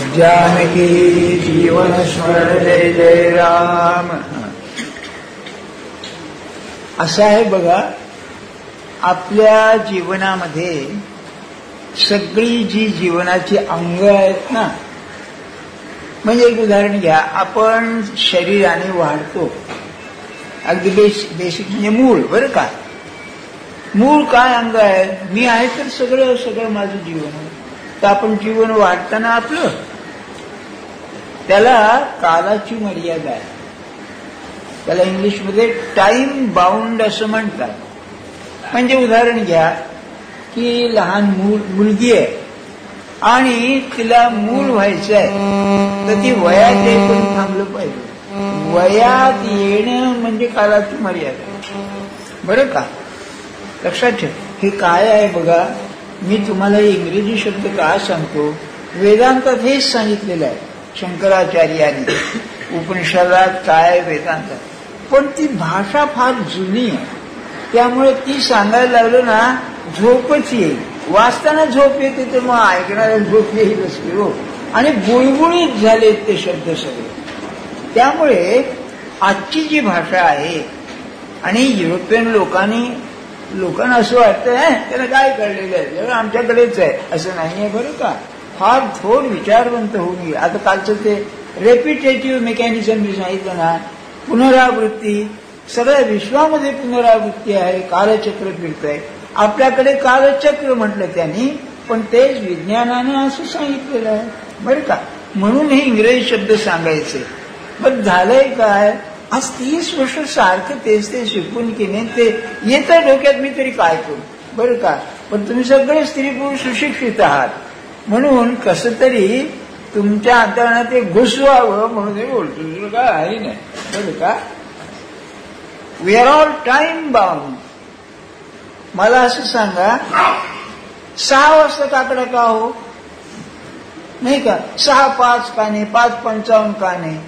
जानकी जीवन स्मरण जय जय राम. असं आहे बघा, आपल्या जीवनामध्ये सगळी जी जीवनाची अंग आहेत ना, म्हणजे एक उदाहरण घ्या, आपण शरीराने वाढतो, अगदी बेसिक म्हणजे मूळ. बरं का, मूळ काय अंग आहे? मी आहे तर सगळं माझं जीवन आहे. तर आपण जीवन वाढताना आपलं, त्याला कालाची मर्यादा आहे. त्याला इंग्लिशमध्ये टाइम बाउंड असं म्हणतात. म्हणजे उदाहरण घ्या की लहान मुलगी आहे आणि तिला मूल व्हायचं आहे, तर ती वयात येईपर्यंत थांबलं पाहिजे. वयात येणं म्हणजे कालाची मर्यादा. बरं का, लक्षात ठेव. हे काय आहे बघा, मी तुम्हाला इंग्रजी शब्द का सांगतो, वेदांतात हेच सांगितलेलं आहे शंकराचार्यांनी. उपनिषदात काय वेदांतात, पण ती भाषा फार जुनी आहे, त्यामुळे ती सांगायला लागलं ना झोपच येईल. वाचताना झोप येते तर मग ऐकणाऱ्या झोप येईलच की हो. आणि गुळगुळीत झालेत ते शब्द सगळे. त्यामुळे आजची जी भाषा आहे, आणि युरोपियन लोकांना असं वाटतं त्याला काय कळलेलं आहे, आमच्याकडेच आहे, असं नाहीये. बरं का, फार थोड विचारवंत होऊन गेले. आता कालचं ते रेपिटेटिव्ह मेकॅनिझम मी सांगितलं ना, पुनरावृत्ती, सगळ्या विश्वामध्ये पुनरावृत्ती आहे, कालचक्र फिरतंय. आपल्याकडे कालचक्र म्हटलं त्यांनी, पण तेच विज्ञानानं असं सांगितलेलं आहे. बरं का, म्हणून हे इंग्रजी शब्द सांगायचे. पण झालंय काय, आज 30 वर्ष सारखं तेच ते शिकून की नाही, ते येतं डोक्यात, मी तरी काय करू. बरं का, पण तुम्ही सगळे स्त्री पुरुष सुशिक्षित आहात, म्हणून कसं तरी तुमच्या अंतरानं ते घुसवावं म्हणून ते बोलतो, दुसरं काय आहे नाही. बरं का, we are all time bound. मला असं सांगा, 6 वाजता काकडा का हो, नाही का, 6:05 का नाही, 5:55 का नाही?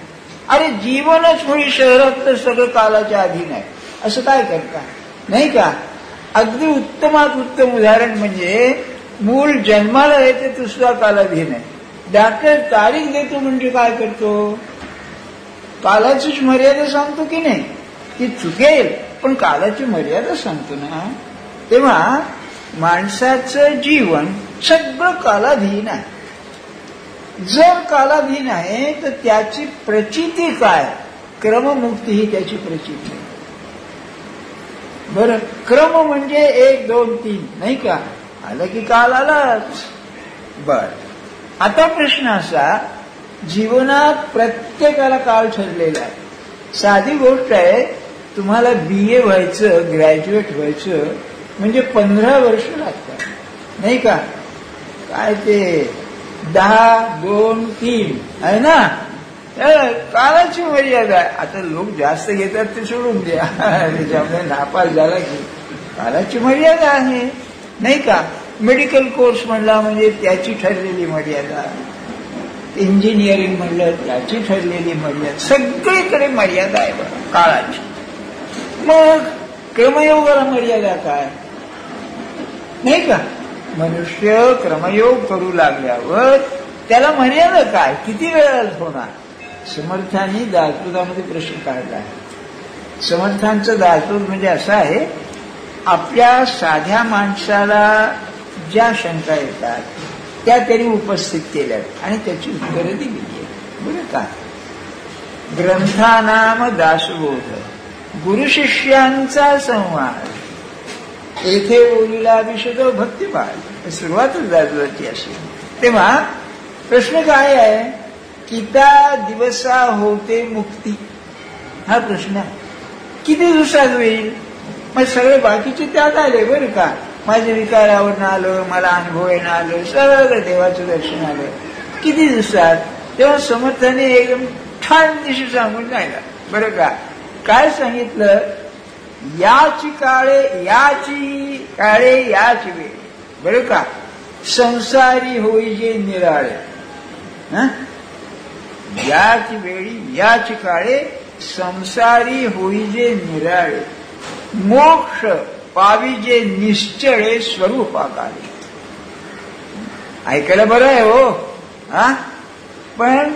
अरे जीवनच मुळी शहरात तर सगळं कालाच्या अधीन आहे, असं काय करता, नाही का. अगदी उत्तमात उत्तम उदाहरण म्हणजे मूल जन्माला येते तो सुद्धा कालाधीन आहे. डॉक्टर तारीख देतो म्हणजे काय करतो, कालाचीच मर्यादा सांगतो की नाही. ती चुकेल पण कालाची मर्यादा सांगतो ना. तेव्हा माणसाचं जीवन सगळं कालाधीन आहे. जर कालाधीन आहे तर त्याची प्रचिती काय, क्रममुक्ती ही त्याची प्रचिती. बरं, क्रम म्हणजे 1, 2, 3, नाही का, आलं की काल आलाच. बर, आता प्रश्न असा, जीवनात प्रत्येकाला काल ठरलेला आहे. साधी गोष्ट आहे, तुम्हाला BA व्हायचं, ग्रॅज्युएट व्हायचं म्हणजे 15 वर्ष लागतात, नाही का. काय ते 10, 2, 3 आहे ना, कालाची मर्यादा आहे. आता लोक जास्त घेतात ते सोडून द्या, त्याच्यामुळे नापास झाला की कालाची मर्यादा आहे, नाही का. मेडिकल कोर्स म्हणला म्हणजे त्याची ठरलेली मर्यादा, इंजिनिअरिंग म्हणलं त्याची ठरलेली मर्यादा, सगळीकडे मर्यादा आहे बघा काळाची. मग क्रमयोगाला मर्यादा काय, नाही का. मनुष्य क्रमयोग करू लागल्यावर त्याला मर्यादा काय, किती वेळात होणार. समर्थांनी दासबोधामध्ये प्रश्न काढला आहे. समर्थांचं दासबोध म्हणजे असं आहे, आपल्या साध्या माणसाला ज्या शंका येतात त्या त्यांनी उपस्थित केल्यात आणि त्याची उत्तरं दिली आहेत. बरं का, ग्रंथानाम दासबोध, गुरु शिष्यांचा संवाद, येथे बोलिला विशद भक्तिभाव, सुरुवातच दासबोधाची अशी. तेव्हा प्रश्न काय आहे, किता दिवसा होते मुक्ती, हा प्रश्न आहे. किती दिवसात होईल. मग सगळे बाकीचे त्यात आले. बरं का, माझे विकार आवडणं आलं, मला अनुभव येणं आलं, सगळं देवाचं दर्शन आलं, किती दिवसात. तेव्हा समर्थाने एकदम ठाण दिशी सांगून राहिला. बरं का, काय सांगितलं, याची काळे याची वेळ. बरं का, संसारी होई जे निराळे, याची वेळी याची काळे संसारी होई जे निराळे, मोक्ष पाविजे निश्चळे स्वरूपाकारे. ऐकायला बरं आहे हो. पण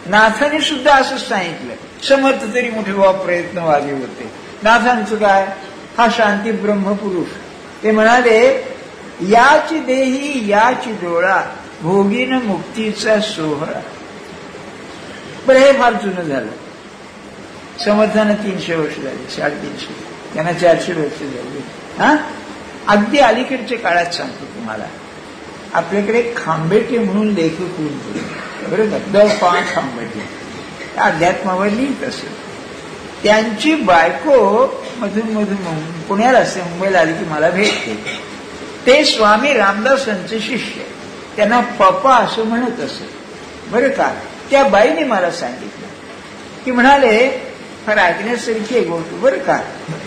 नाथाने सुद्धा असंच सांगितलं. समर्थ तरी मोठे प्रयत्नवादी होते. नाथांचं काय, हा शांती ब्रह्मपुरुष. ते म्हणाले, याची देही याची डोळा, भोगीन मुक्तीचा सोहळा. बरं, हे फार जुनं झालं. समर्थांना 300 वर्ष झाली, 350, त्यांना 400 वर्ष झाली. अगदी अलीकडच्या काळात सांगतो तुम्हाला, आपल्याकडे खांबेटे म्हणून लेखक होऊन गेले, बरं का, द खांबेटे, अध्यात्मावर लिहित असत. त्यांची बायको मधून मधून पुण्याला असते, मुंबईला आली की मला भेटते. ते स्वामी रामदासांचे शिष्य, त्यांना पप्पा असं म्हणत असत, बरं का. त्या बाईने मला सांगितलं की म्हणाले, फार ऐकण्यासारखी एक गोष्ट, बरं का.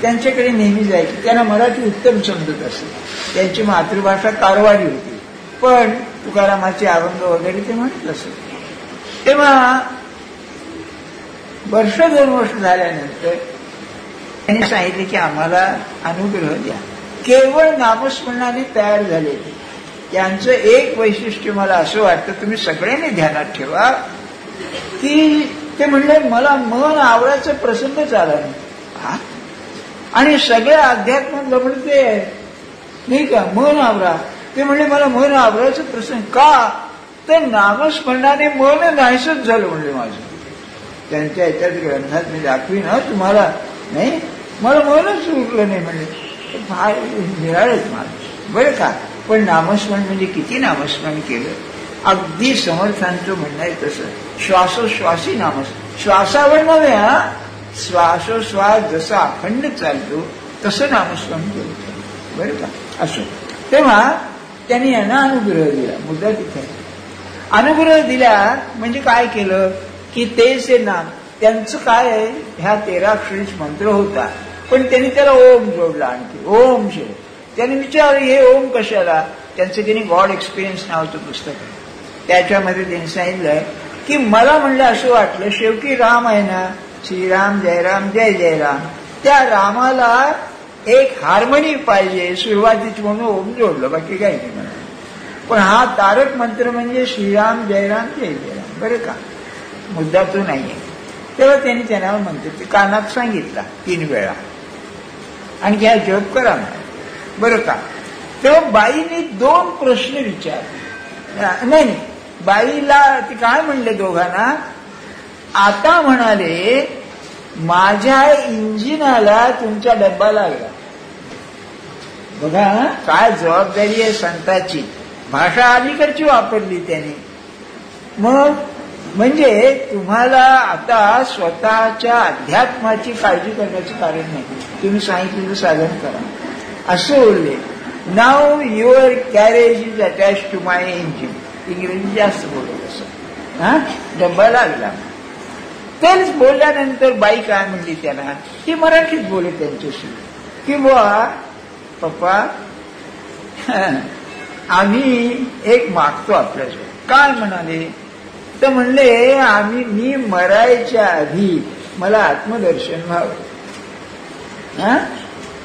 त्यांच्याकडे नेहमी जायची, त्यांना मराठी उत्तम समजत असे. त्यांची मातृभाषा कारवाडी होती, पण तुकारामाचे अभंग वगैरे ते म्हणत असत. तेव्हा वर्ष 2 वर्ष झाल्यानंतर त्यांनी सांगितले की आम्हाला अनुग्रह द्या. केवळ नामस्मरणाने तयार झालेले त्यांचं एक वैशिष्ट्य मला असं वाटतं, तुम्ही सगळ्यांनी ध्यानात ठेवा, की ते म्हणले मला मन आवरायचा प्रसंगच आला नाही. आणि सगळ्या अध्यात्मात गमडते नाही का, मन आवरा. ते म्हणले मला मन आवरायचं प्रसंग का, तर नामस्मरणाने मन नाहीसच झालं म्हणले माझं. त्यांच्या याच्यात ग्रंथात मी दाखवीन तुम्हाला, नाही मला मनच उरलं नाही म्हणले. फार निराळच मला, बरं का. पण नामस्मरण म्हणजे किती नामस्मरण केलं. अगदी समर्थांचं म्हणणं आहे तसं, श्वासोश्वासी नामस्मरण, श्वासावर नव्हे, श्वासोश्वास जसा अखंड चालतो तसं नामस्मरण केलं, बरं का. असं तेव्हा त्यांनी यांना अनुग्रह दिला. मुद्दा तिथे अनुग्रह दिला म्हणजे काय केलं की तेच नाम त्यांचं काय आहे, ह्या 13 अक्षरीच मंत्र होता, पण त्यांनी त्याला ओम जोडला. आणखी ओम शे त्यांनी विचारलं हे ओम कशाला. त्यांचं त्यांनी गॉड एक्सपिरियन्स नावाचं पुस्तक आहे, त्याच्यामध्ये त्यांनी सांगितलंय की मला म्हणलं असं वाटलं, शेवटी राम आहे ना, श्रीराम जयराम जय जयराम, त्या रामाला एक हार्मनी पाहिजे सुरुवातीची म्हणून ओम जोडलं, बाकी काही नाही म्हणा. पण हा तारक मंत्र म्हणजे श्रीराम जयराम जय जयराम, बरं का. मुद्दा तो नाहीये. तेव्हा त्यांनी त्यांना म्हणतो ते कानात सांगितला 3 वेळा, आणि ह्या जप करा, बरं का. तेव्हा बाईने 2 प्रश्न विचारले. नाही, बाईला ते काय म्हणले दोघांना, आता म्हणाले माझ्या इंजिनाला तुमचा डब्बा लागला. बघा काय जबाबदारी आहे संताची. भाषा अलीकडची वापरली त्याने. मग म्हणजे तुम्हाला आता स्वतःच्या अध्यात्माची काळजी करण्याचं कारण नाही, तुम्ही सांगितलेलं साधन करा असं बोलले. नाव your carriage is attach to my engine. इंग्रजी जास्त बोलत असं. डब्बा लागला. तेच बोलल्यानंतर बाई काय म्हणली त्यांना, ती मराठीत बोलत त्यांच्याशी की बुवा पप्पा आम्ही एक मागतो आपल्याजवळ. काय म्हणाले तर म्हणले मी मरायच्या आधी मला आत्मदर्शन व्हावं.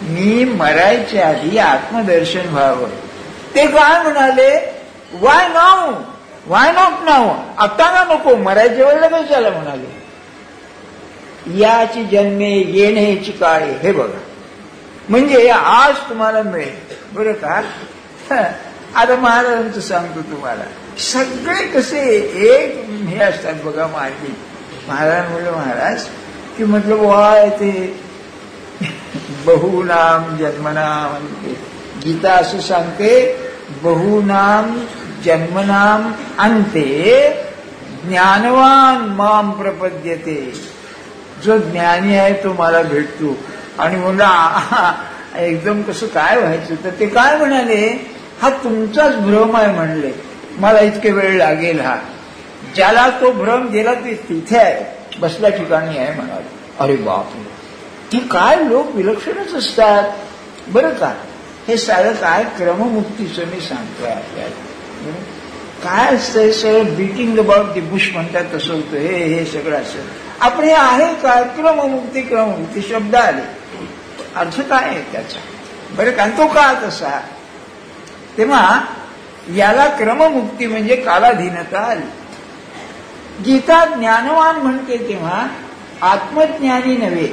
मी मरायच्या आधी आत्मदर्शन व्हावं. ते काय म्हणाले, वाय नाव, वाय नॉट नाव, आता ना नको, मरायच्या वेळेला कशाला म्हणाले. याची जन्मे येण्याची काळे, हे बघा म्हणजे आज तुम्हाला मिळेल, बरं का. आता महाराजांचं सांगतो तुम्हाला, सगळे कसे एक हे असतात बघा. महाराज म्हणलं महाराज की म्हटलं वाय ते बहुनाम जन्मनाम, गीता असं सांगते बहुनाम जन्मनाम अंते ज्ञानवान माम प्रपद्यते. जो ज्ञानी आहे तो मला भेटतो. आणि म्हणलं एकदम कसं काय व्हायचं, तर ते काय म्हणाले, हा तुमचाच भ्रम आहे म्हणले, मला इतके वेळ लागेल. हा ज्याला तो भ्रम गेला ते तिथे आहे, बसल्या ठिकाणी आहे म्हणाले. अरे बापरे, ती काय लोक विलक्षणच असतात, बरं का. हे सारं काय क्रममुक्तीचं मी सांगतोय आपल्याला. काय असतंय सगळं बीटिंग अबाउट दी बुश म्हणतात तसं होतं. हे सगळं असं आपण हे आहे का, क्रममुक्ती क्रममुक्ती शब्द आले, अर्थ काय आहे त्याचा, बरं का. तो का तसा. तेव्हा याला क्रममुक्ती म्हणजे कालाधीनता आली. गीता ज्ञानवान म्हणते तेव्हा आत्मज्ञानी नव्हे,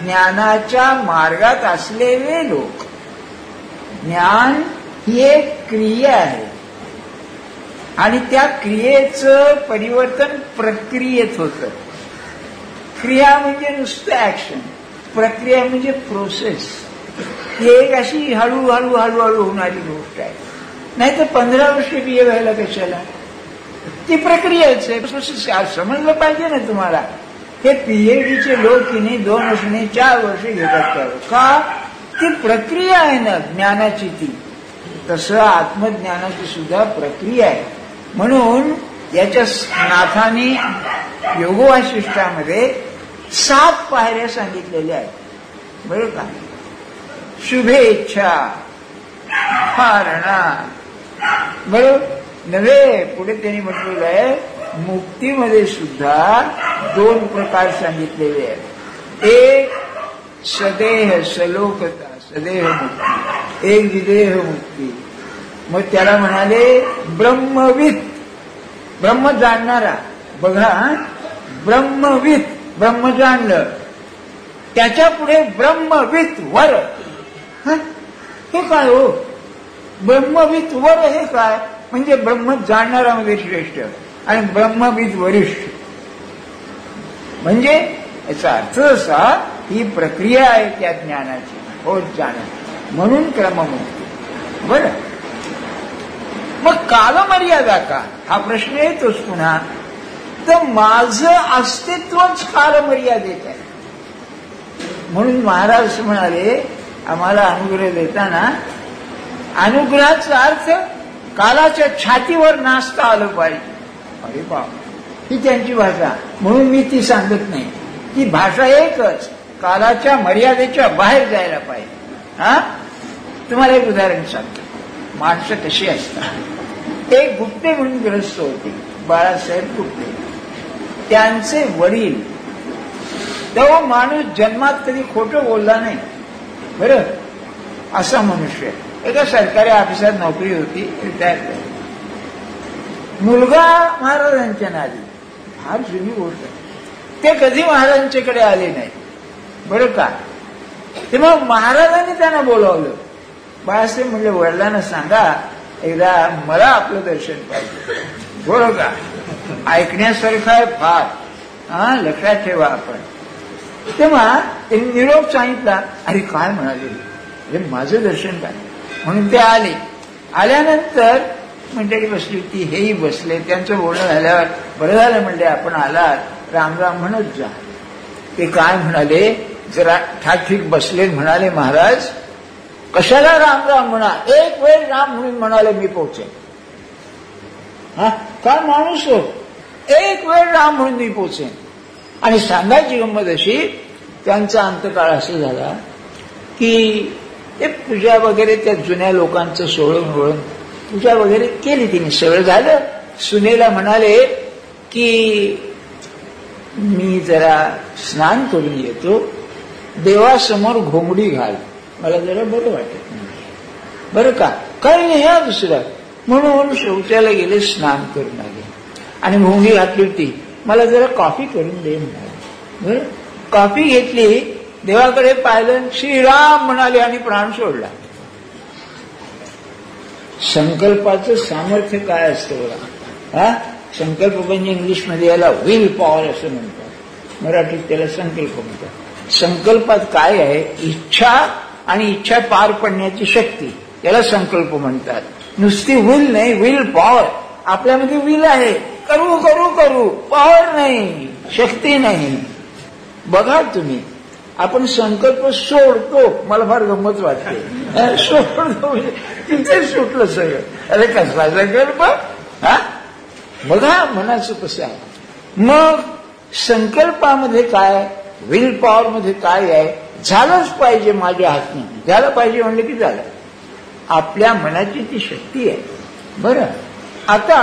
ज्ञानाच्या मार्गात असलेले लोक. ज्ञान ही एक क्रिया आहे आणि त्या क्रियेचं परिवर्तन प्रक्रियेत होतं. क्रिया म्हणजे नुसतं ऍक्शन, प्रक्रिया म्हणजे प्रोसेस. ही एक अशी हळूहळू हळूहळू होणारी गोष्ट आहे. नाही तर 15 वर्ष बीए व्हायला कशाला? ती प्रक्रियाच आहे, प्रोसेस. समजलं पाहिजे ना तुम्हाला. हे पीएचडीचे लोक की नाही 2 वर्ष नाही 4 वर्ष घेतात त्यावर. का? ती प्रक्रिया आहे ना ज्ञानाची. ती तसं आत्मज्ञानाची सुद्धा प्रक्रिया आहे. म्हणून याच्या नाथाने योगवासिष्ठामध्ये 7 पायऱ्या सांगितलेल्या आहेत. बरोबर का? शुभेच्छा, धारणा, बरोबर नव्हे. पुढे त्यांनी म्हटलेलं आहे मुक्तीमध्ये सुद्धा 2 प्रकार सांगितलेले आहेत. एक सदेह सलोकता, सदेह मुक्ती. एक विदेह मुक्ती. मग त्याला म्हणाले ब्रह्मविद, ब्रह्म जाणणारा. बघा, ब्रह्मविद, ब्रह्म जाणलं. त्याच्या पुढे ब्रह्मविद वर. हे काय हो? ब्रह्मविद वर हे काय? म्हणजे ब्रह्म जाणणारामध्ये श्रेष्ठ आणि ब्रह्मविद वरिष्ठ. म्हणजे याचा अर्थ असा, ही प्रक्रिया आहे त्या ज्ञानाची, होत जाणं. म्हणून क्रममुक्ती. बरं, मग कालमर्यादा का? हा प्रश्न येतोच पुन्हा. तर माझं अस्तित्वच कालमर्यादेत आहे. म्हणून महाराज म्हणाले आम्हाला अनुग्रह देताना, अनुग्रहाचा अर्थ कालाच्या छातीवर नाचता आलं पाहिजे. अरे बाप, ही त्यांची भाषा. म्हणून मी ती सांगत नाही. ती भाषा एकच, कालाच्या मर्यादेच्या बाहेर जायला पाहिजे. तुम्हाला एक उदाहरण सांगतो. माणसं कशी असतात. एक गुप्ते म्हणून ग्रस्त होते, बाळासाहेब गुप्ते. त्यांचे वडील, तो माणूस जन्मात कधी खोटं बोलला नाही. बरं, असा मनुष्य. एका सरकारी ऑफिसात नोकरी होती, रिटायर झाली. मुलगा महाराजांच्या नादी. फार जुनी गोष्ट. ते कधी महाराजांच्याकडे आले नाही. बरं का? तेव्हा महाराजांनी त्यांना बोलावलं. बाळासाहेब म्हणले वडिलांना सांगा एकदा मला आपलं दर्शन पाहिजे. बरं का? ऐकण्यासारखं आहे फार. लक्षात ठेवा आपण. तेव्हा त्यांनी निरोप सांगितला. अरे काय म्हणाले, माझं दर्शन काय? म्हणून ते आले. आल्यानंतर मंडळी बसली होती, हेही बसले. त्यांचं बोलणं झाल्यावर बरं झालं म्हणले आपण आलात, राम राम म्हणत जा. ते काय म्हणाले, जरा ठाकठीक बसले. म्हणाले महाराज कशाला राम राम म्हणा, एक वेळ राम म्हणून म्हणाले मी पोहोचेन. काय माणूस हो, एक वेळ राम म्हणून मी पोहोचेन. आणि सांगायची गंमत अशी, त्यांचा अंतकाळ असं झाला की ते पूजा वगैरे त्या जुन्या लोकांचं सोडून वळून पूजा वगैरे केली तिने, सगळं झालं. सुनेला म्हणाले की मी जरा स्नान करून येतो, देवासमोर घोंगडी घाल, मला जरा बरं वाटत नाही. बरं का? काही नाही ह्या दुसरं. म्हणून शौचाला गेले, स्नान करून आले आणि घोंगडी घातली होती. मला जरा कॉफी करून दे म्हणाले. बरं, कॉफी घेतली, देवाकडे पाहिलं, श्रीराम म्हणाले आणि प्राण सोडला. संकल्पाचं सामर्थ्य काय असतं बघा. संकल्प म्हणजे इंग्लिशमध्ये याला विल पॉवर असं म्हणतात, मराठीत त्याला संकल्प म्हणतात. संकल्पात काय आहे? इच्छा आणि इच्छा पार पडण्याची शक्ती, याला संकल्प म्हणतात. नुसती विल नाही, विल पॉवर. आपल्यामध्ये विल आहे, करू करू करू, पॉवर नाही, शक्ती नाही. बघा तुम्ही, आपण संकल्प सोडतो. मला फार गंमत वाटते, सोडतो तिथे सुटलं सगळं. अरे कसला संकल्प? बघा मनाचं कसं आहे. मग संकल्पामध्ये काय, विल पॉवर मध्ये काय आहे? झालंच पाहिजे माझ्या हातनं, झालं पाहिजे म्हणलं की झालं. आपल्या मनाची ती शक्ती आहे. बरं, आता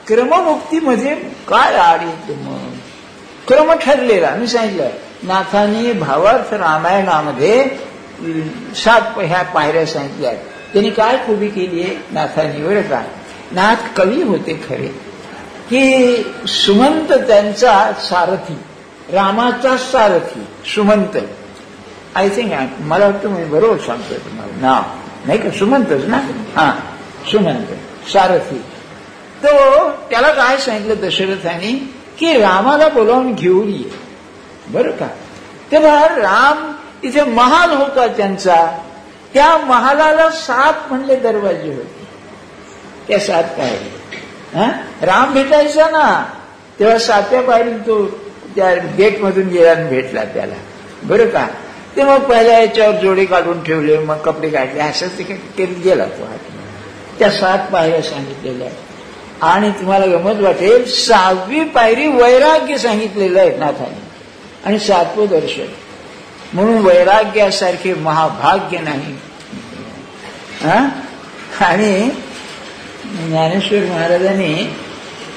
क्रममुक्तीमध्ये काय आड येते? मग क्रम ठरलेला मी सांगितलं. नाथांनी भावार्थ रामायणामध्ये 7 ह्या पायऱ्या सांगितल्या. त्यांनी काय खूबी केली आहे नाथांनी? बरं का? नाथ कवी होते खरे, की सुमंत त्यांचा सारथी, रामाचा सारथी सुमंत. आय थिंक मला वाटतं मी बरोबर सांगतोय तुम्हाला नाव, नाही का? सुमंतच ना? हा, सुमंत सारथी. तो त्याला काय सांगितलं दशरथाने की रामाला बोलावून घेऊन ये, बरं का? तेव्हा राम इथे महाल होता त्यांचा, त्या महालाला 7 म्हणले दरवाजे होते. त्या 7 पायरी. राम भेटायचा ना, तेव्हा 7व्या पायरी तो त्या गेटमधून गेला आणि भेटला त्याला, बरं का? ते मग पहिल्या याच्यावर जोडे काढून ठेवले, मग कपडे काढले, असं ते गेला तो. त्या 7 पायऱ्या सांगितलेल्या आहेत. आणि तुम्हाला गमत वाटेल, 6वी पायरी वैराग्य सांगितलेलं आहे नाथाने, आणि 7वं दर्शन. म्हणून वैराग्यासारखे महाभाग्य नाही. आणि ज्ञानेश्वर महाराजांनी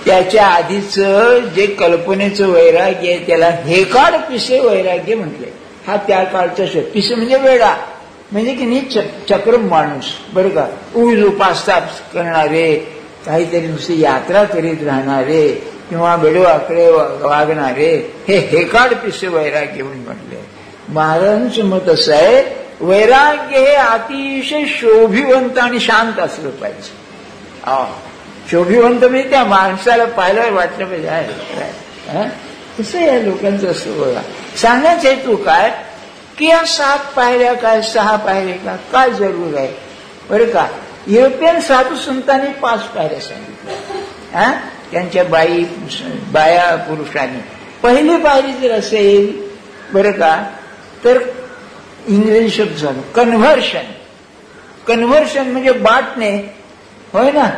त्याच्या आधीचं जे कल्पनेचं वैराग्य आहे त्याला हेकाड पिसे वैराग्य म्हटले. हा त्या काळचा शब्द. पिसे म्हणजे वेडा, म्हणजे की नाही चक्रम माणूस, बरं का? उज उपासता करणारे, काहीतरी नुसती यात्रा करीत राहणारे किंवा बेडवाकडे वागणारे, हे हेकाड पिसे वैराग्य म्हणून म्हटले. महाराजांचं मत असं आहे, वैराग्य हे अतिशय शोभिवंत आणि शांत असलं पाहिजे. शोभिवंत म्हणजे त्या माणसाला पाहायला वाटलं पाहिजे. कसं या लोकांचं असतं बघा. सांगण्याचा हेतू काय की या 7 पायऱ्या काय, 6 पायऱ्या का, काय जरूर आहे, बरं का? युरोपियन साधू संतांनी 5 पायऱ्या सांगितल्या त्यांच्या बाया पुरुषांनी. पहिली पायरी जर असेल, बरं का, तर इंग्रजी शब्द सांगू, कन्व्हर्शन. कन्व्हर्शन म्हणजे बाटणे, होय ना?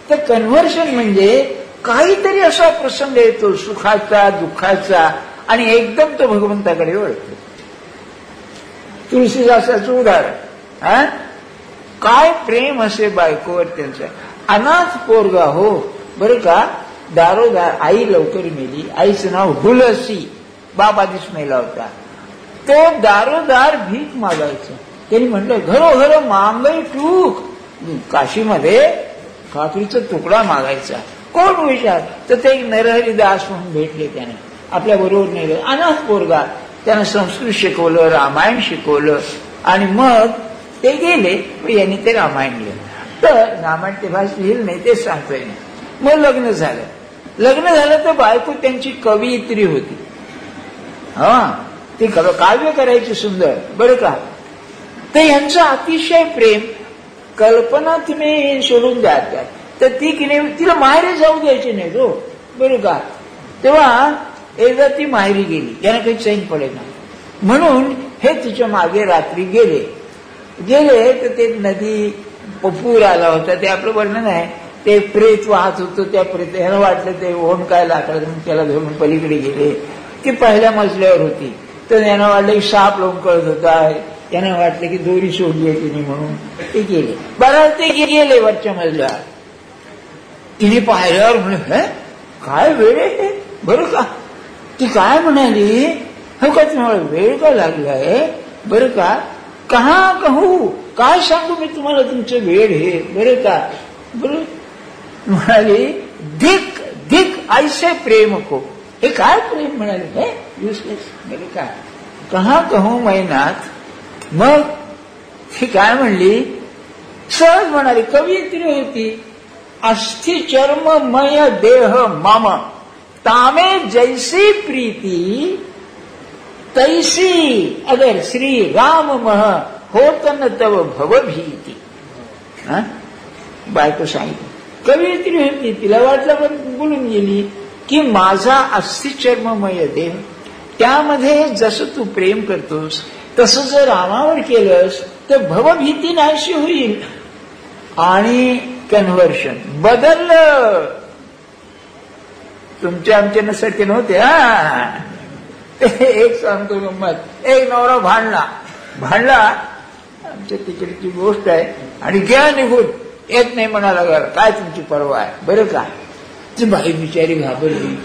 तर कन्व्हर्शन म्हणजे काहीतरी असा प्रसंग येतो सुखाचा दुःखाचा आणि एकदम तो भगवंताकडे वळतो. तुलसीदासाचं उदाहरण, काय प्रेम असे बायकोवर त्यांचं. अनाथ पोरगा हो, बरं का? दारोदार, आई लवकर मेली, आईचं नाव हुलसी, बाप आधीच मेला होता. तो दारोदार भीक मागायचं. त्यांनी म्हटलं घरोघर मागई टूक. काशीमध्ये खाकरीचा तुकडा मागायचा. कोण विचार? तर ते एक नरहरिदास म्हणून भेटले, त्याने आपल्या बरोबर नेलं. अनाथ पोरगा, त्यानं संस्कृत शिकवलं, रामायण शिकवलं, आणि मग ते गेले. यांनी ते रामायण लिहिलं. तर रामायण ते भाष लिहिलं नाही, तेच सांगतोय. मग लग्न झालं. लग्न झालं तर बायको त्यांची कवयित्री होती. ती काव्य करायची सुंदर, बरं का? तर यांचं अतिशय प्रेम. कल्पना तुम्ही सोडून द्या, तर ती की नाही तिला माहेरी जाऊ द्यायची नाही तो, बरं का? तेव्हा एकदा ती माहेरी गेली, त्यांना काही चैन पडेना, म्हणून हे तिच्या मागे रात्री गेले. तर ते नदी पूर आला होता, ते आपलं वर्णन आहे. ते प्रेत वाहत होतं, त्या प्रेत ह्यानं वाटलं ते ओढ काय लाकडं, त्याला धरून पलीकडे गेले. ती पहिल्या मजल्यावर होती, तर यांना वाटलं की साप लोंबकळत होता, यांना वाटलं की दोरी सोडली आहे तिने, म्हणून ते गेले. बरं, ते गेले वरच्या मजल्यावर. तिने पाहिल्यावर म्हणे काय वेळ आहे, बरं का? ती काय म्हणाली, हो का तुम्हाला वेळ का लागलाय, बरं का? कहा कहू, काय सांगू मी तुम्हाला तुमचं वेळ हे, बरं का? बरं म्हणाली धिक धिक ऐसे प्रेम को. हे काय प्रेम म्हणाले, हे युजलेस, बरं का? कहा कहू मैनाथ. मग ती काय म्हणली, सहज म्हणाली, कवयित्री होती. अस्थि चर्ममय देह मम तामे जैसी प्रीती तैसी अगर श्री राम मह होतन तव भवभीती. बायको सांगितली, कवयित्री होती, तिला वाटलं पण बोलून गेली की माझा अस्थिचर्ममय देह, त्यामध्ये जसं तू प्रेम करतोस तसं जर रामावर केलंस तर भवभीती नाहीशी होईल. आणि कन्व्हर्शन बदललं. तुमच्या आमच्या नसाठी नव्हते. एक सांगतो गंमत, एक नवरा भांडला आमच्या तिकडची गोष्ट आहे, आणि गेला निघून, येत नाही म्हणाला, काय तुमची परवा आहे, बरं का? ती बाई बिचारी घाबरली,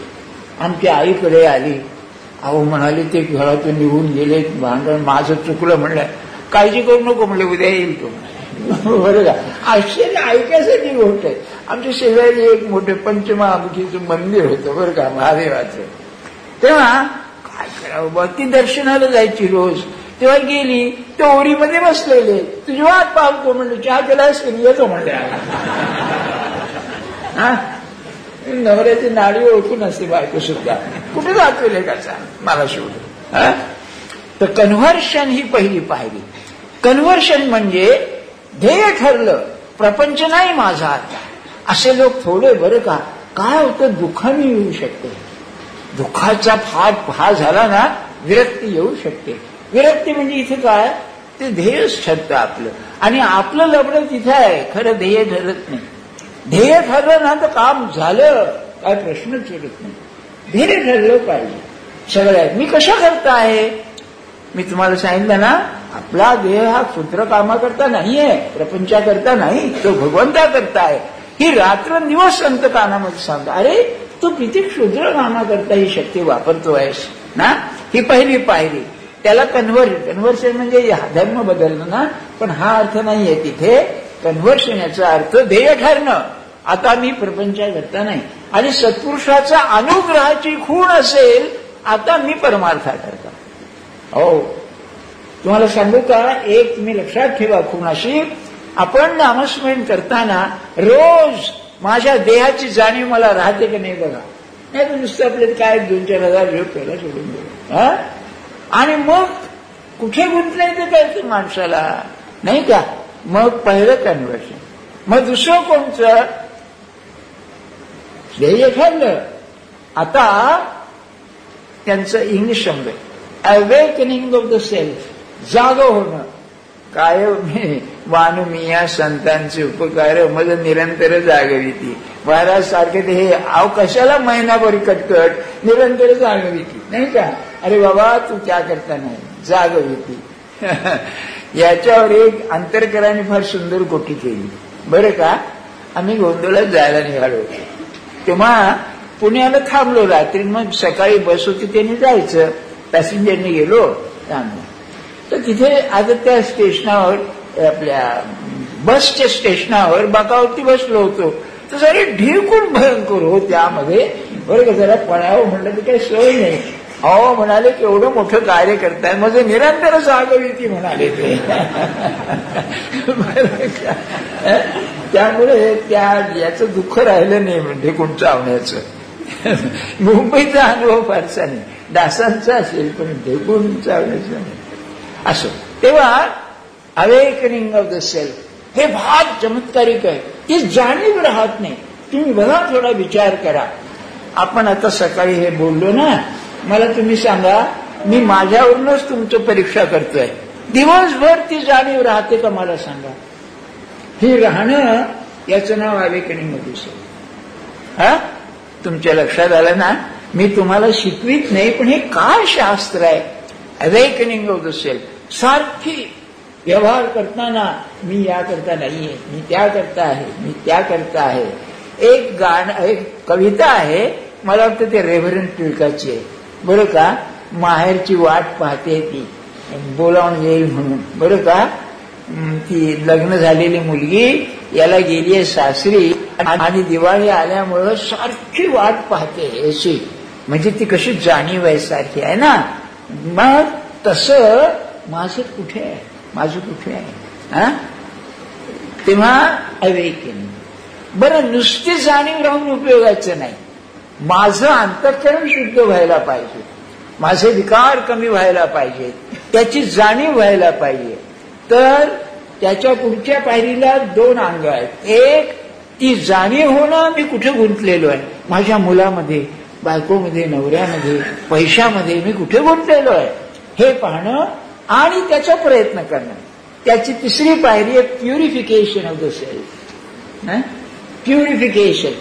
आमच्या आईकडे आली. अहो म्हणाली ते घरातून निघून गेले, भांडण माझं चुकलं. म्हणलं काळजी करू नको, म्हणले उद्या येईल तो, बरं का? आश्चर्य ऐकायसाठी गोष्ट आहे. आमच्या शेजारी एक मोठे पंचमहामुखीचं मंदिर होतं बरं का, महादेवाचं. तेव्हा काय करावं बा, ती दर्शनाला जायची रोज. तेव्हा गेली, ते ओरीमध्ये बसलेले, तुझी वाट पाहतो म्हणलं, चहा केलास की येतो म्हणले. हा, नवऱ्याची नाडी ओळखून असते बायको सुद्धा, कुठे जातोय कसा मला शोध. तर कन्व्हर्शन ही पहिली पाहिली. कन्व्हर्शन म्हणजे ध्येय ठरलं, प्रपंच नाही माझा आता. असे लोक थोडे बरं का, काय होतं, दुःखाने येऊ शकते. दुःखाचा फार झाला ना, विरक्ती येऊ शकते. विरक्ती म्हणजे इथे काय, ते ध्येयच ठरतं आपलं, आणि आपलं लबडं तिथे आहे, खरं ध्येय ठरत नाही. ध्येय ठरलं ना तर काम झालं, काय प्रश्नच येत नाही. ध्येय ठरलं पाहिजे सगळ्यात. मी कशा करता आहे, मी तुम्हाला सांगितलं ना, आपला देह हा क्षुद्र कामाकरता नाहीये, प्रपंचाकरता नाही, तो भगवंताकरता आहे. ही रात्रंदिवस संत कानामध्ये सांगतो, अरे तू किती क्षुद्र कामाकरता ही शक्ती वापरतो आहेस ना. ही पहिली पायरी. त्याला कन्व्हर्शन म्हणजे धर्म बदलणं ना, पण हा अर्थ नाहीये तिथे. कन्व्हर्शन याचा अर्थ ध्येय ठरणं, आता मी प्रपंचाकरता नाही. आणि सत्पुरुषाचा अनुग्रहाची खूण असेल, आता मी परमार्थाकरता. हो, तुम्हाला सांगू का, एक तुम्ही लक्षात ठेवा खूण अशी, आपण नामस्मरण करताना रोज माझ्या देहाची जाणीव मला राहते की नाही बघा. नाही तर नुसतं आपल्याला काय 2-4 हजार पहिला सोडून देऊ. आणि मग कुठे गुंतलंय ते कळतं माणसाला, नाही का. मग पहिलं कन्व्हर्शन. मग दुसरं कोणचं, ध्येय ठरलं, आता त्यांचं इंग्लिश शब्द अवेकनिंग ऑफ द सेल्फ, जाग होणं. काय वानुमिया संतांचे उपकार मग निरंतर जागविती. महाराज सारखे ते हे आव कशाला महिनाभर कटकट, निरंतर जागविती, नाही का. अरे बाबा तू त्या करता नाही, जागविती. याच्यावर एक अंतरकराने फार सुंदर गोष्टी केली बरं का. आम्ही गोंधळात जायला निघालो, तेव्हा पुण्याला थांबलो रात्री. मग सकाळी बस होती, त्यांनी जायचं, पॅसेंजरने गेलो थांबलो. तर तिथे आता त्या स्टेशनावर, आपल्या बसच्या स्टेशनावर बाकावरती बसलो होतो. तर जरा ढेकून भयंकर हो त्यामध्ये बरं का. जरा पळावं म्हणलं तर काही सोय नाही. अहो म्हणाले केवढं मोठं कार्य करताय, म्हणजे निरंतर जागविती म्हणाले ते. त्यामुळे याचं दुःख राहिलं नाही म्हणजे ढेकून चावण्याचं. मुंबईचा अनुभव फारसा नाही, डासांचा असेल पण ढेकून चावण्याचं नाही. असं तेव्हा अवेकनिंग ऑफ द सेल्फ हे फार चमत्कारिक आहे. ती जाणीव राहत नाही. तुम्ही बघा, थोडा विचार करा. आपण आता सकाळी हे बोललो ना, मला तुम्ही सांगा, मी माझ्यावरूनच तुमचं परीक्षा करतोय, दिवसभर ती जाणीव राहते का मला सांगा. ही राहणं, याचं नाव अवेकनिंग ऑफ द सेल्फ. हा, तुमच्या लक्षात आलं ना. मी तुम्हाला शिकवित नाही, पण हे काय शास्त्र आहे, अवेकनिंग ऑफ द सेल्फ. सारखी व्यवहार करताना मी या करता नाहीये, मी त्या करता आहे, मी त्या करता आहे. एक गाणं, एक कविता आहे, मला वाटतं ते रेव्हरंड टिळकाची आहे बरं का. माहेरची वाट पाहते ती, बोलावून येईल म्हणून बरं का. ती लग्न झालेली मुलगी याला गेलीये सासरी, आणि दिवाळी आल्यामुळं सारखी वाट पाहते याची, म्हणजे ती कशी जाणीव आहे, सारखी आहे ना. मग तसं माझं कुठे आहे, माझं कुठे आहे. तेव्हा अवेकनिंग. बरं, नुसती जाणीव राहून उपयोगाचं नाही. माझं अंतःकरण शुद्ध व्हायला पाहिजे, माझे विकार कमी व्हायला पाहिजे, त्याची जाणीव व्हायला पाहिजे. तर त्याच्या पुढच्या पायरीला 2 अंग आहेत. एक, ती जाणीव होणं मी कुठे गुंतलेलो आहे, माझ्या मुलामध्ये, बायकोमध्ये, नवऱ्यामध्ये, पैशामध्ये मी कुठे गुंतलेलो आहे हे पाहणं, आणि त्याचा प्रयत्न करणं. त्याची तिसरी पायरी आहे purification of the self. Purification,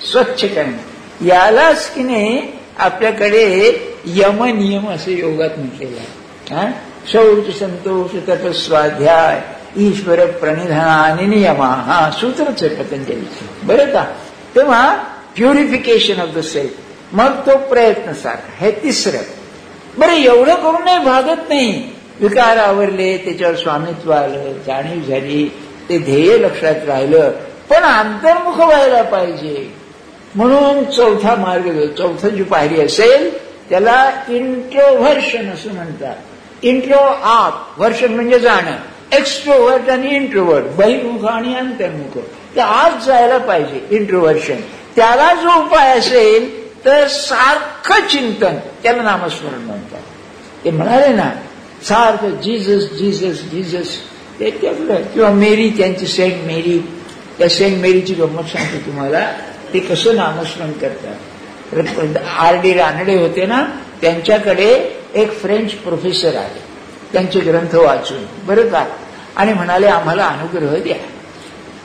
स्वच्छ करणं. यालाच की नाही आपल्याकडे यम नियम असे योगात म्हटलेले आहे. शौच, संतोष, तपस्वाध्याय, ईश्वर प्रणिधान नियमा, हा सूत्रच आहे पतंजलीचं बरं का. तेव्हा प्युरिफिकेशन ऑफ द सेल्फ, मग तो प्रयत्न सारखा, हे तिसरं. बरं, एवढं करूनही भागत नाही. विकार आवरले, त्याच्यावर स्वामित्व आलं, जाणीव झाली, ते ध्येय लक्षात राहिलं, पण अंतर्मुख व्हायला पाहिजे. म्हणून चौथा मार्ग, चौथा जी पायरी असेल त्याला इंट्रोव्हर्शन असं म्हणतात. इंट्रो आत, व्हर्शन म्हणजे जाणं, एक्स्ट्रोव्हर्ट आणि इंट्रोव्हर्ट, बहिर्मुख आणि अंतर्मुख, ते आत जायला पाहिजे. इंट्रोव्हर्शन, त्याला जो उपाय असेल तर सारखं चिंतन, त्याला नामस्मरण म्हणतात. ते म्हणाले ना सारखं जीजस जीजस जीजस, ते किंवा मेरी, त्यांची सेंट मेरी, त्या सेंट मेरीची गंमत सांगतो तुम्हाला, ते कसं नामस्मरण करतात. R.D. रानडे होते ना, त्यांच्याकडे एक फ्रेंच प्रोफेसर आले त्यांचे ग्रंथ वाचून, बरं का, आणि म्हणाले आम्हाला अनुग्रह द्या.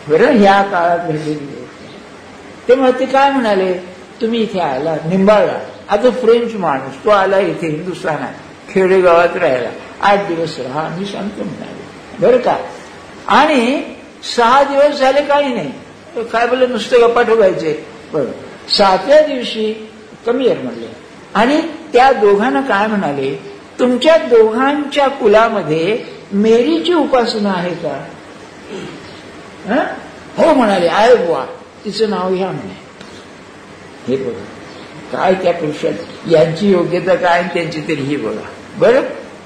बरं, ह्या काळात घडलेली गोष्ट. तेव्हा ते काय म्हणाले, तुम्ही इथे आला निंबाळला, आता फ्रेंच माणूस तो आला इथे हिंदुस्थानात, खेडेगावात राहिला, 8 दिवस राहा, मी सांगतो म्हणाले, बरं का. आणि 6 दिवस झाले काही नाही, काय बोलले, नुसतं गप्पा ठोकायचे. बरं, 7व्या दिवशी कमी येर म्हणले, आणि त्या दोघांना काय म्हणाले, तुमच्या दोघांच्या कुलामध्ये मेरीची उपासना आहे का? हो म्हणाले, आहे बुवा, तिचं नाव घ्या म्हणे. हे बघा काय त्या पुरुषात, यांची योग्यता काय, त्यांची तरी ही बघा. बरं,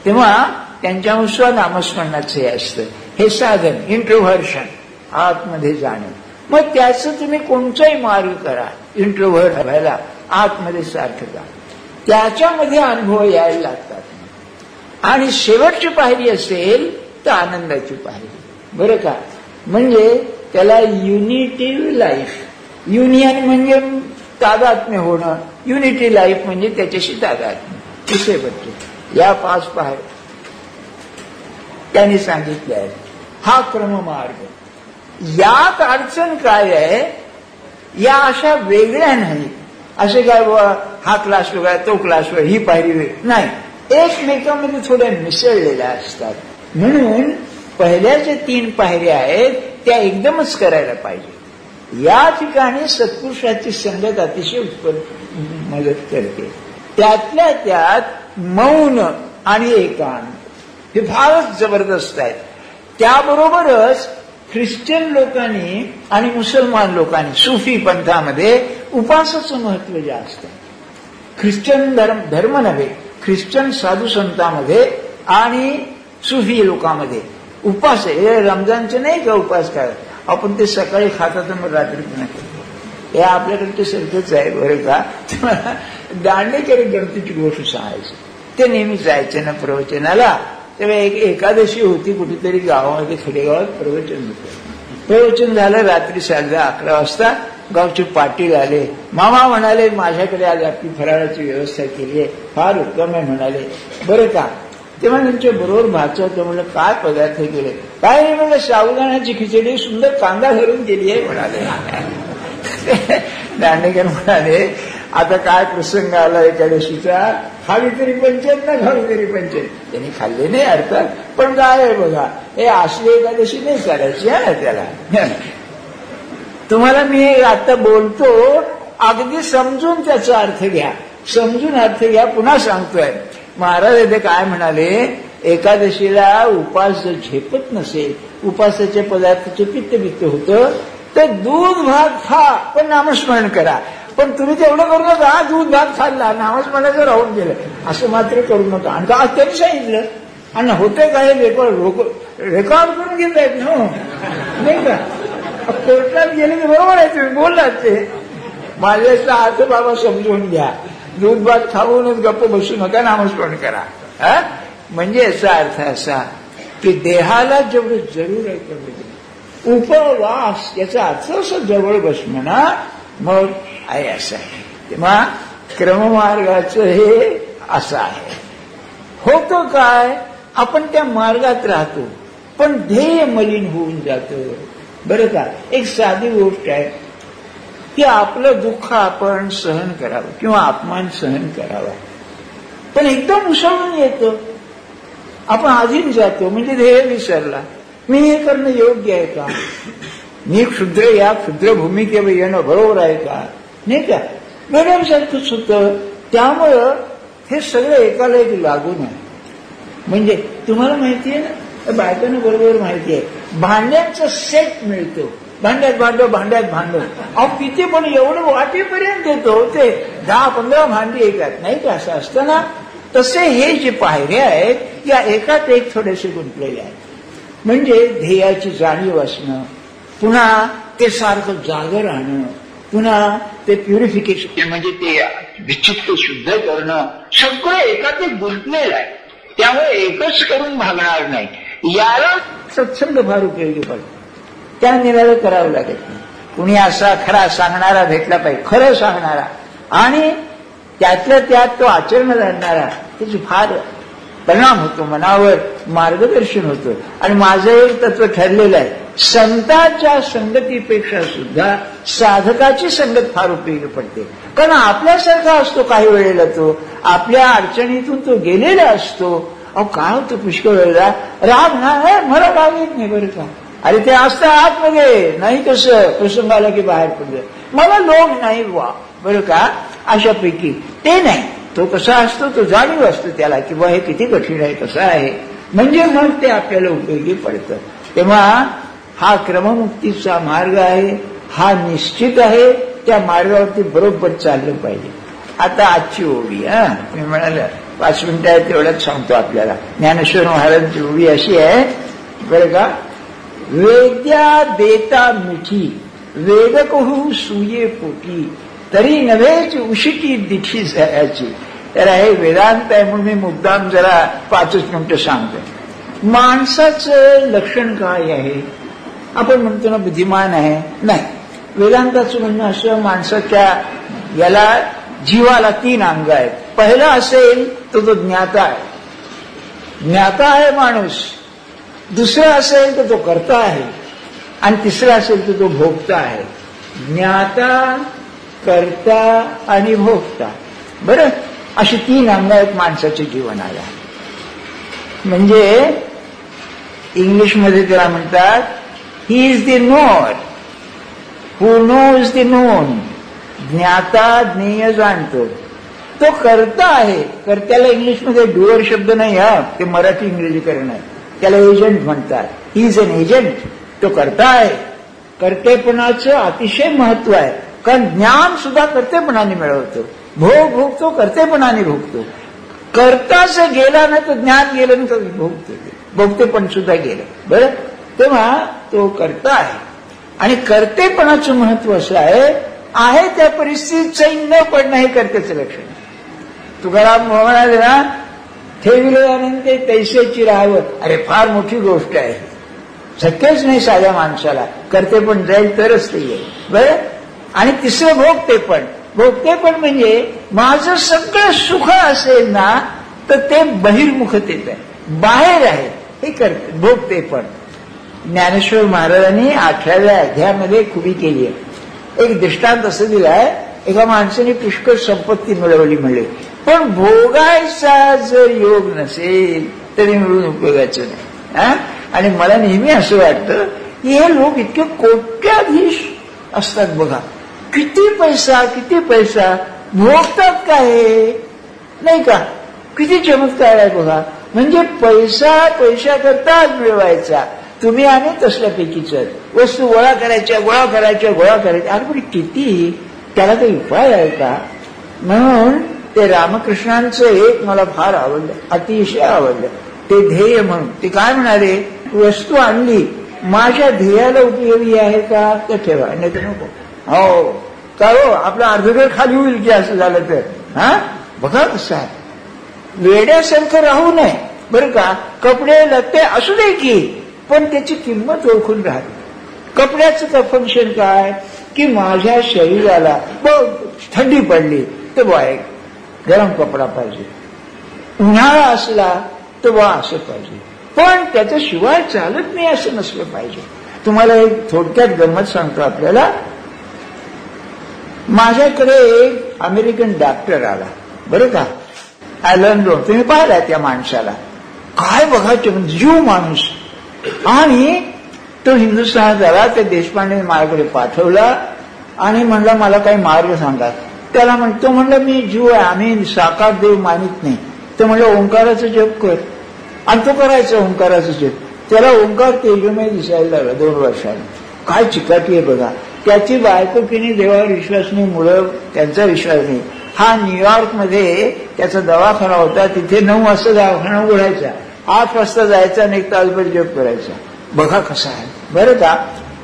तेव्हा त्यांच्यानुसार नामस्मरणाचं हे असतं, हे साधन इंट्रोव्हर्शन, आतमध्ये जाणं. मग त्याचं तुम्ही कोणताही मार्ग करा, इंट्रोव्हर्ट व्हायला, आतमध्ये सार्थका, त्याच्यामध्ये अनुभव यायला लागतात. आणि शेवटची पायरी असेल तर आनंदाची पायरी, बरं का. म्हणजे त्याला युनिटिव्ह लाईफ, युनियन म्हणजे तादात्म्य होणं, युनिटी लाईफ म्हणजे त्याच्याशी तादात्म्य, विषय बद्दल या 5 पायऱ्या त्यांनी सांगितल्या आहेत. हा क्रममार्ग. यात अडचण काय आहे, या अशा वेगळ्या नाही, असे काय हा क्लास वेगळा, तो क्लास वेगळा, ही पायरी वेगळी नाही, एकमेकांमध्ये थोड्या मिसळलेल्या असतात. म्हणून पहिल्या ज्या 3 पायऱ्या आहेत त्या एकदमच करायला पाहिजे. या ठिकाणी सत्पुरुषाची संगत अतिशय मदत करते. त्यातल्या त्यात मौन आणि एकांत हे फारच जबरदस्त आहेत. त्याबरोबरच ख्रिश्चन लोकांनी आणि मुसलमान लोकांनी सुफी पंथामध्ये उपासाचं महत्व जास्त. ख्रिश्चन धर्म नव्हे, ख्रिश्चन साधू संतांमध्ये आणि सुफी लोकांमध्ये उपास आहे. रमजानचे नाही का उपास काय, आपण ते सकाळी खातात मग रात्री पुन्हा करतो, हे आपल्याकडे सारखंच आहे, बरं का. दांडेकरी गणपतीची गोष्ट सांगायची, ते नेहमी जायचे ना प्रवचनाला. तेव्हा एक एकादशी होती, कुठेतरी गावामध्ये, खेडेगावात प्रवचन होतं. प्रवचन झालं रात्री 11:30 वाजता. गावचे पाटील आले, मामा म्हणाले माझ्याकडे आज आपली फराळाची व्यवस्था केली आहे, फार उत्तम आहे म्हणाले, बरं का. तेव्हा त्यांच्या बरोबर भाचा म्हणलं काय पदार्थ केले, काय नाही म्हणलं, साबुदाण्याची खिचडी सुंदर कांदा घालून केली आहे म्हणाले. दांडेकर म्हणाले आता काय प्रसंग आला एकादशीचा, खाली तरी पंचायत ना खाली तरी पंचायत. त्यांनी खाल्ले नाही अर्थात, पण काय आहे बघा, हे असली एकादशी नाही करायची आहे ना त्याला. तुम्हाला मी आता बोलतो, अगदी समजून त्याचा अर्थ घ्या, समजून अर्थ घ्या. पुन्हा सांगतोय, महाराज येथे काय म्हणाले, एकादशीला उपास जर झेपत नसेल, उपासाच्या पदार्थाचे पित्त होतं, तर दूध भात खा पण नामस्मरण करा. पण तुम्ही तेवढं करू नका, दूध भात खाल्ला नामस्मरणाचं राहून गेलं असं मात्र करू नका. आणि का त्यांनी सांगितलं, आणि होतं काय, रेकॉर्ड करून घेत आहेत ना, नाही का. कोर्टात गेले की बरोबर आहे, तुम्ही बोललात ते. माझ्याचा अर्थ बाबा समजून घ्या, दूध भात खाऊनच गप्प बसू नका, नामस्मरण करा. म्हणजे याचा अर्थ असा की देहाला जेवढं जरूर आहे तेवढं उपवास, याचा अर्थ असं जवळ बसणं ना, मग आहे असं आहे. तेव्हा क्रममार्गाचं हे असं आहे. होतं काय, आपण त्या मार्गात राहतो पण ध्येय मलिन होऊन जातं, बरं का. एक साधी गोष्ट आहे की आपलं दुःख आपण सहन करावं किंवा अपमान सहन करावा, पण एकदम उसळून येतं, आपण आधीच जातो, म्हणजे ध्येय विसरला. मी हे करणं योग्य आहे का, मी क्षुद्र या क्षुद्र भूमिकेवर येणं बरोबर आहे का, नाही का, वेगळ्यासारखंच होतं. त्यामुळं हे सगळं एकाला एक लागून आहे. म्हणजे तुम्हाला माहिती आहे ना, बायकांना बरोबर माहिती आहे, भांड्यांचा सेट मिळतो भांड्यात भांडं. अहो किती पण एवढं वाटेपर्यंत येतो ते 10-15 भांडी येतात नाही का, असं असतं ना. तसे हे जे पायऱ्या आहेत या एकात एक थोडेसे गुंतलेले आहेत. म्हणजे ध्येयाची जाणीव असणं, पुन्हा ते सारखं जागं राहणं, पुन्हा ते प्युरिफिकेशन म्हणजे ते विचित्र शुद्ध करणं, सगळं एकात एक गुंतलेलं आहे. त्यामुळे एकच करून भागणार नाही. याला सत्संग फार उपयोगी पडतो. त्या निराळं करावं लागत नाही. कुणी असा खरा सांगणारा भेटला पाहिजे, खरं सांगणारा आणि त्यातल्या त्यात तो आचरण आणणारा. त्याची फार परिणाम होतो, मनावर मार्गदर्शन होतं. आणि माझं एक तत्व ठरलेलं आहे, संतांच्या संगतीपेक्षा सुद्धा साधकाची संगत फार उपयोगी पडते. कारण आपल्यासारखा असतो काही वेळेला, तो आपल्या अडचणीतून तो गेलेला असतो. अहो काय होतं पुष्कळ वेळेला राग नाही, मला राग येत नाही बरं का. अरे ते असतं आतमध्ये, नाही कसं प्रसंग आला की बाहेर पडलं, मला लोभ नाही वा बरं का. अशापैकी ते नाही, तो कसा असतो, तो जाणीव असतो त्याला की बा हे किती कठीण आहे, कसं आहे. म्हणजे मग ते आपल्याला उपयोगी पडतं. तेव्हा हा क्रममुक्तीचा मार्ग आहे, हा निश्चित आहे. त्या मार्गावरती बरोबर चाललं पाहिजे. आता आजची ओवी, तुम्ही म्हणाला 5 मिनिटं आहे तेवढ्याच सांगतो आपल्याला. ज्ञानेश्वर महाराजांची ओवी अशी आहे बरं का. वेद्या देता मिठी, वेद कहू सुये पोटी, तरी नव्हेच उशिटी दिठी जायची. तर हे वेदांत आहे म्हणून मी मुद्दाम जरा 5 मिनिटं सांगतो. माणसाचं लक्षण काय आहे. आपण म्हणतो ना बुद्धिमान आहे, नाही. वेदांताचं म्हणणं असं, माणसाच्या याला जीवाला 3 अंग आहेत. पहिला असेल तो ज्ञाता आहे, ज्ञाता आहे माणूस. दुसरा असेल तर तो कर्ता आहे, आणि तिसरा असेल तर तो भोगता आहे. ज्ञाता, कर्ता आणि भोगता. बरं, अशी 3 अंग आहेत माणसाच्या जीवनाला. म्हणजे इंग्लिशमध्ये त्याला म्हणतात he is the knower who knows the known. ज्ञाता ज्ञेय जाणतो. तो कर्ता आहे. कर्त्याला इंग्लिशमध्ये डुअर शब्द नाही, ते मराठी इंग्रजीकरण आहे. त्याला एजंट म्हणतात. He is an agent. तो कर्ता आहे. कर्तेपणाचं अतिशय महत्व आहे. कारण ज्ञान सुद्धा कर्तेपणाने मिळवतो, भोगतो कर्तेपणाने भोगतो. कर्ताच गेला ना तर ज्ञान गेलं ना तर भोगते पण सुद्धा गेलं. बरं, तेव्हा तो कर्ता आहे. आणि कर्तेपणाचं महत्व असं आहे त्या परिस्थितीत चैन न पडणं हे कर्त्याचं लक्षण आहे. तुकाराम म्हणाले ना, ठेविले आनंद तैसेची राहावं. अरे फार मोठी गोष्ट आहे, शक्यच नाही साध्या माणसाला. करते पण जाईल तरच ते येईल. बरं, आणि तिसरं भोगते पण म्हणजे माझं सगळं सुख असेल ना तर ते बहिर्मुखतेत आहे, बाहेर आहे. हे करते भोगते पण. ज्ञानेश्वर महाराजांनी 8व्या अध्यायामध्ये खुबी केली आहे. एक दृष्टांत असं दिलाय, एका माणसाने पुष्कळ संपत्ती मिळवली म्हणले, पण भोगायचा जर योग नसेल तरी मिळून उपयोगाचं नाही. आणि मला नेहमी असं वाटतं की हे लोक इतके कोट्याधीश असतात बघा, किती पैसा भोगतात काय नाही का. किती चमत्कार आहे बघा. म्हणजे पैसा करताच मिळवायचा. तुम्ही आणि तसल्यापैकीच वस्तू गोळा करायच्या. अरे पण किती, त्याला काही उपाय आहे का. म्हणून ते रामकृष्णांचं एक मला फार आवडलं, अतिशय आवडलं. ते ध्येय म्हणून ते काय म्हणाले, वस्तू आणली माझ्या ध्येयाला उपयोगी आहे का ते ठेवा, नाही तर नको. हो का हो, आपलं अर्धवेळ खाली होईल की असं झालं तर. बघा कसं आहे, वेड्यासारखं राहू नये बरं का. कपडे लत्ते असू दे की, पण त्याची किंमत ओळखून राहते. कपड्याचं फंक्शन काय की माझ्या शरीराला थंडी पडली तर बा एक गरम कपडा पाहिजे, उन्हाळा असला तर बा असं पाहिजे, पण त्याच्याशिवाय चालत नाही असं नसलं पाहिजे. तुम्हाला एक थोडक्यात गंमत सांगतो आपल्याला. माझ्याकडे एक अमेरिकन डॉक्टर आला बरं का, ॲलन रोड. तुम्ही पाहिला त्या माणसाला, काय बघा जीव माणूस. आणि तो हिंदुस्थानात आला. त्या देशपांडे माझ्याकडे पाठवला आणि म्हणला मला काही मार्ग सांगा. त्याला तो म्हणलं मी जीव आहे, आम्ही साकार देव मानित नाही. तो म्हणलं ओंकाराचं जप कर. आणि तो करायचा ओंकाराचं जप. त्याला ओंकार तेजोमय दिसायला लागला 2 वर्षांनी. काय चिकाटी आहे बघा. त्याची बायको की देवावर विश्वास नाही, मुलं त्यांचा विश्वास नाही. हा न्यूयॉर्कमध्ये त्याचा दवाखाना होता, तिथे 9 वाजता दवाखाना उघडायचा, 8 वाजता जायचा आणि 1 तासभर जप करायचा. बघा कसा आहे बरं का.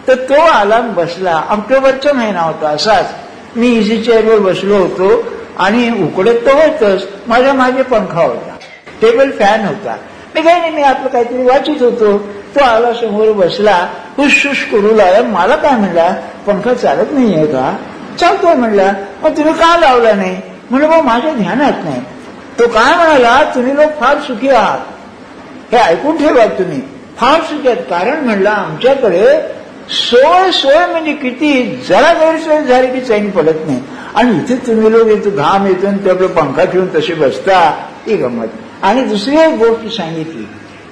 तर तो आला बसला, ऑक्टोबरचा महिना होता असाच. मी इझी चेअरवर बसलो होतो आणि उकडत तर होतच, माझ्या मागे पंखा होता, टेबल फॅन होता. मी काही नाही, मी आपलं काहीतरी वाचित होतो. तो आला समोर बसला, हुश करू लागला. मला काय म्हणला, पंखा चालत नाहीये का? चालतोय म्हणला. मग तुम्ही का लावला नाही? म्हणलं मग माझ्या ध्यानात नाही. तो काय म्हणाला, तुम्ही लोक फार सुखी आहात, हे ऐकून ठेवा, तुम्ही फार सुखी आहात. कारण म्हणलं आमच्याकडे सोय म्हणजे किती, जरा गैरसोय झाली की चैन पडत नाही. आणि इथे तुम्ही लोक येतो, घाम येतो आणि ते आपलं पंखा ठेवून तसे बसता, ही गंमत. आणि दुसरी एक गोष्ट सांगितली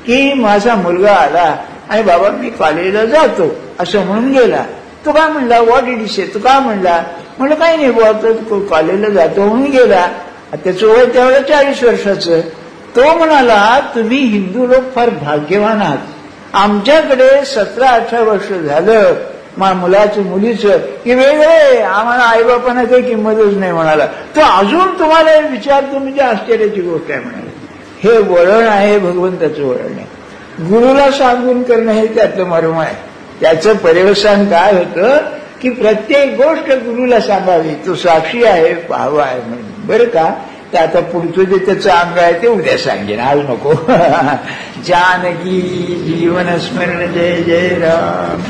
की माझा मुलगा आला आणि बाबा मी कॉलेजला जातो असं म्हणून गेला. तो काय म्हणला, व्हॉट डिड यू से? तो काय म्हणला? म्हणलं काही नाही बुवा, तो कॉलेजला जातो म्हणून गेला. त्याचं वय त्यावेळेला 40 वर्षाचं. तो म्हणाला, तुम्ही हिंदू लोक फार भाग्यवान आहात. आमच्याकडे 17-18 वर्ष झालं मुलाचं मुलीचं की वेगळे, आम्हाला आईबापांना काही किंमतच नाही म्हणाला. तो अजून तुम्हाला विचारतो म्हणजे आश्चर्याची गोष्ट आहे म्हणाला. हे वळण आहे, भगवंताचं वळण आहे. गुरुला सांगून करणं हे त्यातलं मर्म आहे. त्याचं पर्यवसान काय होतं की प्रत्येक गोष्ट गुरुला सांगावी, तो साक्षी आहे, पाहावा आहे म्हणून. बरं का. तर आता पुढचं जे त्याचं अंग आहे ते उद्या सांगेन, आज नको. जानकी जीवन स्मरण जय जय राम.